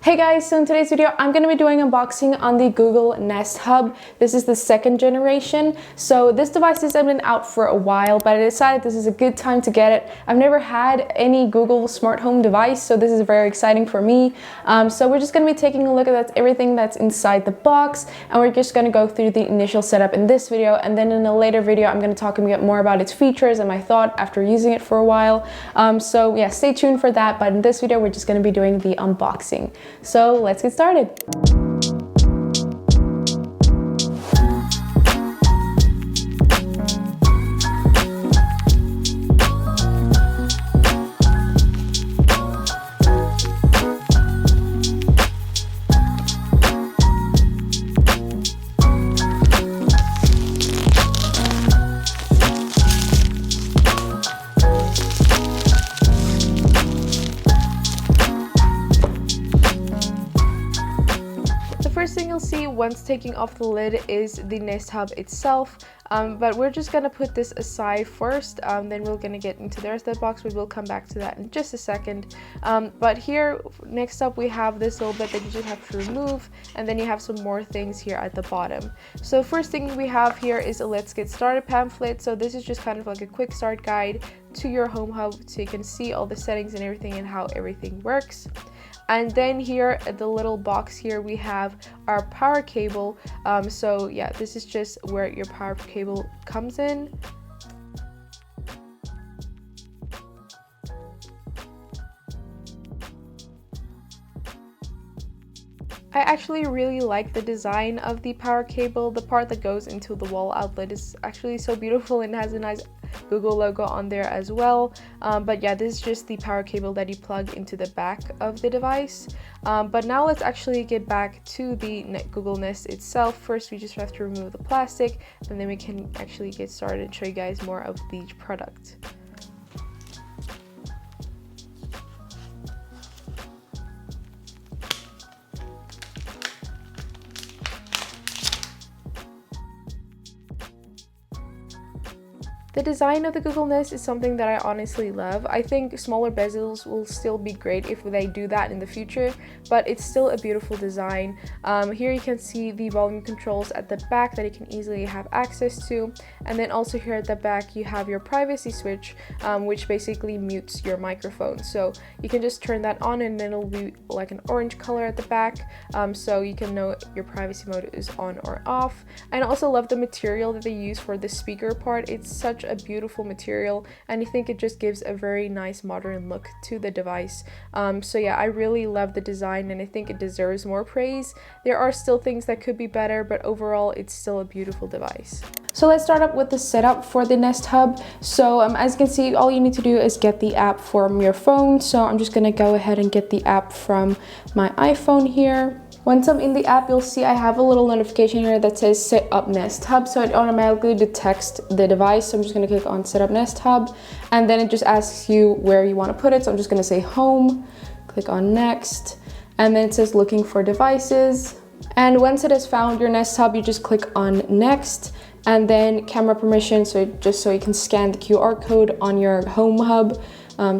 Hey guys, so in today's video, I'm going to be doing unboxing on the Google Nest Hub. This is the second generation. So this device has been out for a while, but I decided this is a good time to get it. I've never had any Google smart home device, so this is very exciting for me. So we're just going to be taking a look at everything that's inside the box, and we're just going to go through the initial setup in this video, and then in a later video, I'm going to talk a bit more about its features and my thought after using it for a while. So yeah, stay tuned for that, but in this video, we're just going to be doing the unboxing. So let's get started. First thing you'll see once taking off the lid is the Nest Hub itself, but we're just gonna put this aside first, then we're gonna get into the rest of the box. We will come back to that in just a second. But here, next up, we have this little bit that you just have to remove, and then you have some more things here at the bottom. So first thing we have here is a Let's Get Started pamphlet. So this is just kind of like a quick start guide to your home hub, so you can see all the settings and everything and how everything works. And then here at the little box here, we have our power cable. So yeah, this is just where your power cable comes in. I actually really like the design of the power cable. The part that goes into the wall outlet is actually so beautiful and has a nice Google logo on there as well. But yeah, this is just the power cable that you plug into the back of the device. But now let's actually get back to the Google Nest itself. First, we just have to remove the plastic, and then we can actually get started and show you guys more of the product. The design of the Google Nest is something that I honestly love. I think smaller bezels will still be great if they do that in the future, but it's still a beautiful design. Here you can see the volume controls at the back that you can easily have access to, and then also here at the back you have your privacy switch, which basically mutes your microphone. So you can just turn that on, and then it'll be like an orange color at the back, so you can know your privacy mode is on or off. And I also love the material that they use for the speaker part. It's such a beautiful material, and I think it just gives a very nice modern look to the device. So yeah, I really love the design, and I think it deserves more praise. There are still things that could be better, but overall it's still a beautiful device. So let's start up with the setup for the Nest Hub. So as you can see, all you need to do is get the app from your phone. So I'm just gonna go ahead and get the app from my iPhone here. Once I'm in the app, you'll see I have a little notification here that says Set Up Nest Hub, so it automatically detects the device. So I'm just going to click on Set Up Nest Hub, and then it just asks you where you want to put it. So I'm just going to say Home, click on Next, and then it says Looking for Devices. And once it has found your Nest Hub, you just click on Next, and then Camera Permission, so just so you can scan the QR code on your Home Hub.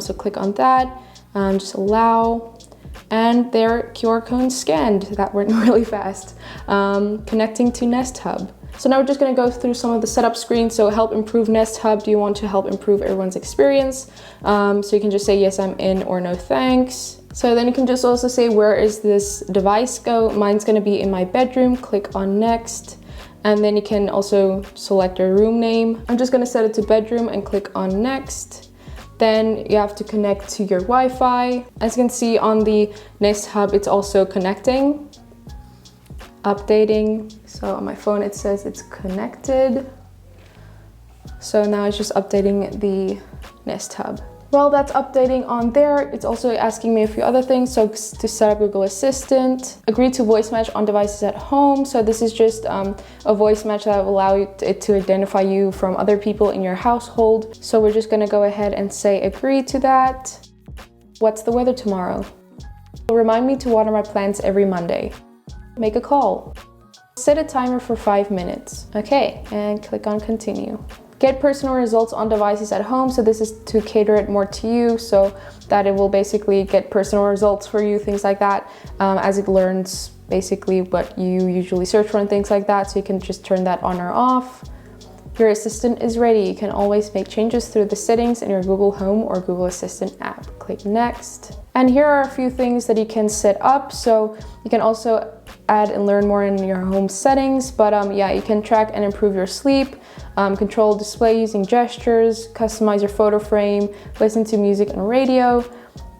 So click on that, just allow. And their QR code scanned. That went really fast. Connecting to Nest Hub. So now we're just going to go through some of the setup screens. So help improve Nest Hub. Do you want to help improve everyone's experience? So you can just say yes, I'm in, or no thanks. So then you can just also say, where is this device go? Mine's going to be in my bedroom. Click on next. And then you can also select a room name. I'm just going to set it to bedroom and click on next. Then you have to connect to your Wi-Fi. As you can see on the Nest Hub, it's also connecting, updating. So on my phone, it says it's connected. So now it's just updating the Nest Hub. While that's updating on there, it's also asking me a few other things. So to set up Google Assistant, agree to voice match on devices at home. So this is just a voice match that will allow it to identify you from other people in your household. So we're just gonna go ahead and say agree to that. What's the weather tomorrow? Remind me to water my plants every Monday. Make a call. Set a timer for 5 minutes. Okay, and click on continue. Get personal results on devices at home. So this is to cater it more to you, so that it will basically get personal results for you, things like that, as it learns basically what you usually search for and things like that. So you can just turn that on or off. Your assistant is ready. You can always make changes through the settings in your Google Home or Google Assistant app. Click next. And here are a few things that you can set up. So you can also add and learn more in your home settings, but yeah, you can track and improve your sleep, control display using gestures, customize your photo frame, listen to music and radio,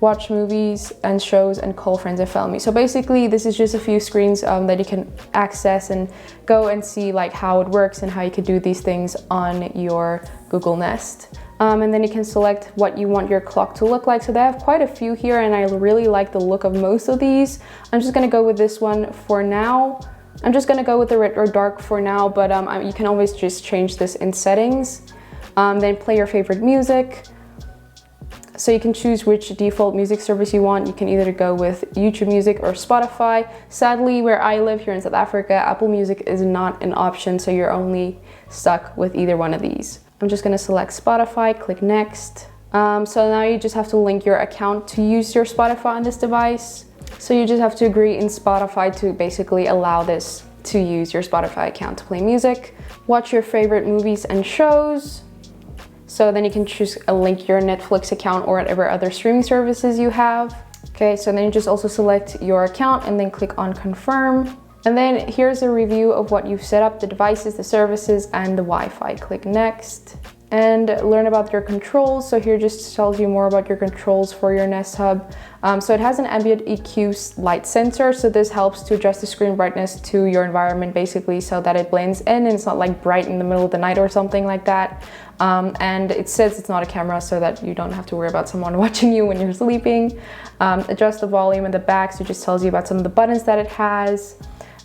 watch movies and shows, and call friends and family. So basically this is just a few screens that you can access and go and see like how it works and how you could do these things on your Google Nest. And then you can select what you want your clock to look like. So they have quite a few here and I really like the look of most of these. I'm just gonna go with this one for now. I'm just gonna go with the red or dark for now, but you can always just change this in settings. Then play your favorite music. So you can choose which default music service you want. You can either go with YouTube Music or Spotify. Sadly, where I live here in South Africa, Apple Music is not an option, so you're only stuck with either one of these. I'm just gonna select Spotify, click next. So now you just have to link your account to use your Spotify on this device. So you just have to agree in Spotify to basically allow this to use your Spotify account to play music. Watch your favorite movies and shows. So then you can choose a link your Netflix account or whatever other streaming services you have. Okay, so then you just also select your account and then click on confirm. And then here's a review of what you've set up, the devices, the services, and the Wi-Fi. Click next. And learn about your controls. So here just tells you more about your controls for your Nest Hub. So it has an ambient EQ light sensor. So this helps to adjust the screen brightness to your environment basically so that it blends in and it's not like bright in the middle of the night or something like that. And it says it's not a camera so that you don't have to worry about someone watching you when you're sleeping. Adjust the volume in the back. So it just tells you about some of the buttons that it has.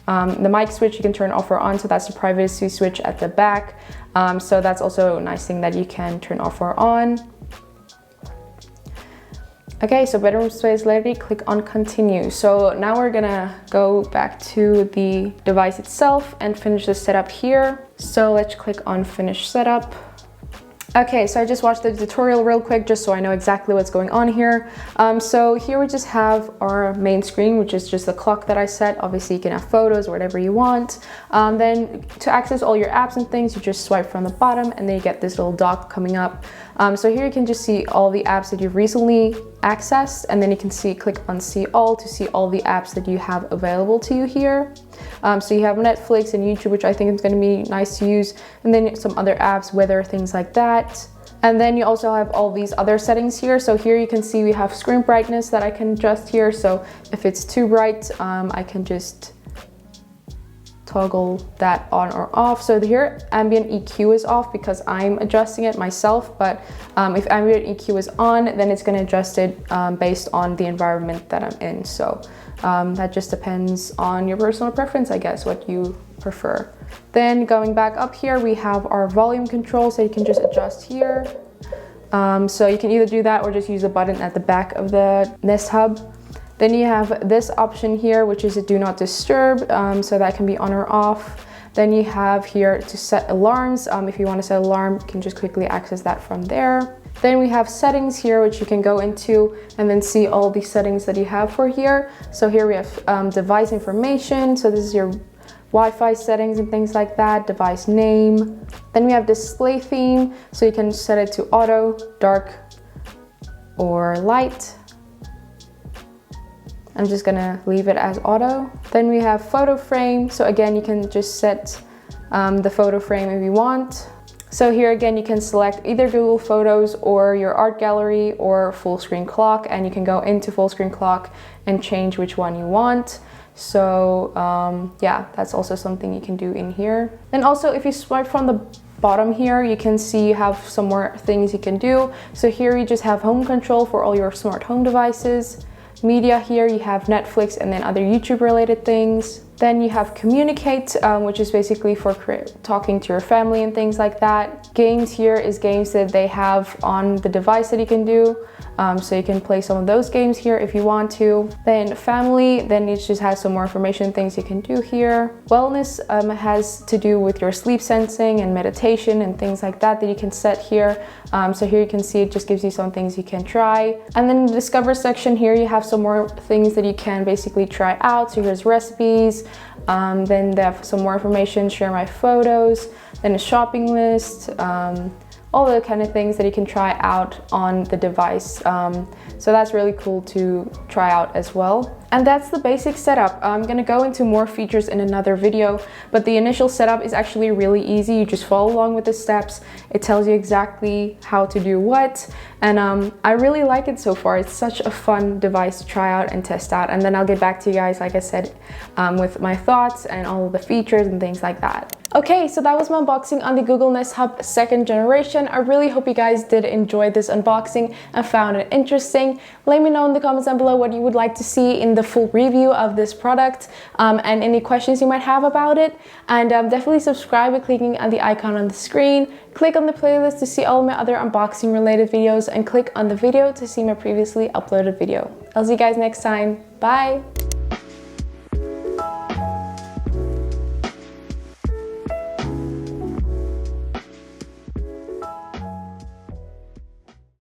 The mic switch you can turn off or on, so that's the privacy switch at the back. So that's also a nice thing that you can turn off or on. Okay, so bedroom space ready, click on continue. So now we're gonna go back to the device itself and finish the setup here. So let's click on finish setup. Okay, so I just watched the tutorial real quick just so I know exactly what's going on here. So here we just have our main screen, which is just the clock that I set. Obviously you can have photos or whatever you want. Then to access all your apps and things, you just swipe from the bottom and then you get this little dock coming up. So here you can just see all the apps that you've recently accessed, and then you can click on see all to see all the apps that you have available to you here. So you have Netflix and YouTube, which I think is going to be nice to use, and then some other apps, weather, things like that. And then you also have all these other settings here. So here you can see we have screen brightness that I can adjust here. So if it's too bright, I can just toggle that on or off. So here ambient EQ is off because I'm adjusting it myself, but if ambient EQ is on, then it's going to adjust it based on the environment that I'm in. So that just depends on your personal preference, I guess, what you prefer. Then going back up here, we have our volume control, so you can just adjust here. So you can either do that or just use the button at the back of the Nest Hub. Then you have this option here, which is a do not disturb, so that can be on or off. Then you have here to set alarms. If you want to set an alarm, you can just quickly access that from there. Then we have settings here, which you can go into and then see all the settings that you have for here. So here we have device information. So this is your Wi-Fi settings and things like that, device name. Then we have display theme. So you can set it to auto, dark, or light. I'm just gonna leave it as auto. Then we have photo frame. So again, you can just set the photo frame if you want. So here again, you can select either Google Photos or your art gallery or full screen clock, and you can go into full screen clock and change which one you want. So yeah, that's also something you can do in here. And also if you swipe from the bottom here, you can see you have some more things you can do. So here you just have home control for all your smart home devices. Media here, you have Netflix and then other YouTube related things. Then you have Communicate, which is basically for talking to your family and things like that. Games here is games that they have on the device that you can do. So you can play some of those games here if you want to. Then Family, then it just has some more information, things you can do here. Wellness has to do with your sleep sensing and meditation and things like that that you can set here. So here you can see it just gives you some things you can try. And then in the Discover section here, you have some more things that you can basically try out. So here's recipes, then they have some more information, share my photos, then a shopping list, all the kind of things that you can try out on the device. So that's really cool to try out as well. And that's the basic setup. I'm gonna go into more features in another video, but the initial setup is actually really easy. You just follow along with the steps. It tells you exactly how to do what. And I really like it so far. It's such a fun device to try out and test out. And then I'll get back to you guys, like I said, with my thoughts and all of the features and things like that. Okay, so that was my unboxing on the Google Nest Hub 2nd generation. I really hope you guys did enjoy this unboxing and found it interesting. Let me know in the comments down below what you would like to see in the full review of this product, and any questions you might have about it. And definitely subscribe by clicking on the icon on the screen. Click on the playlist to see all of my other unboxing related videos, and click on the video to see my previously uploaded video. I'll see you guys next time. Bye!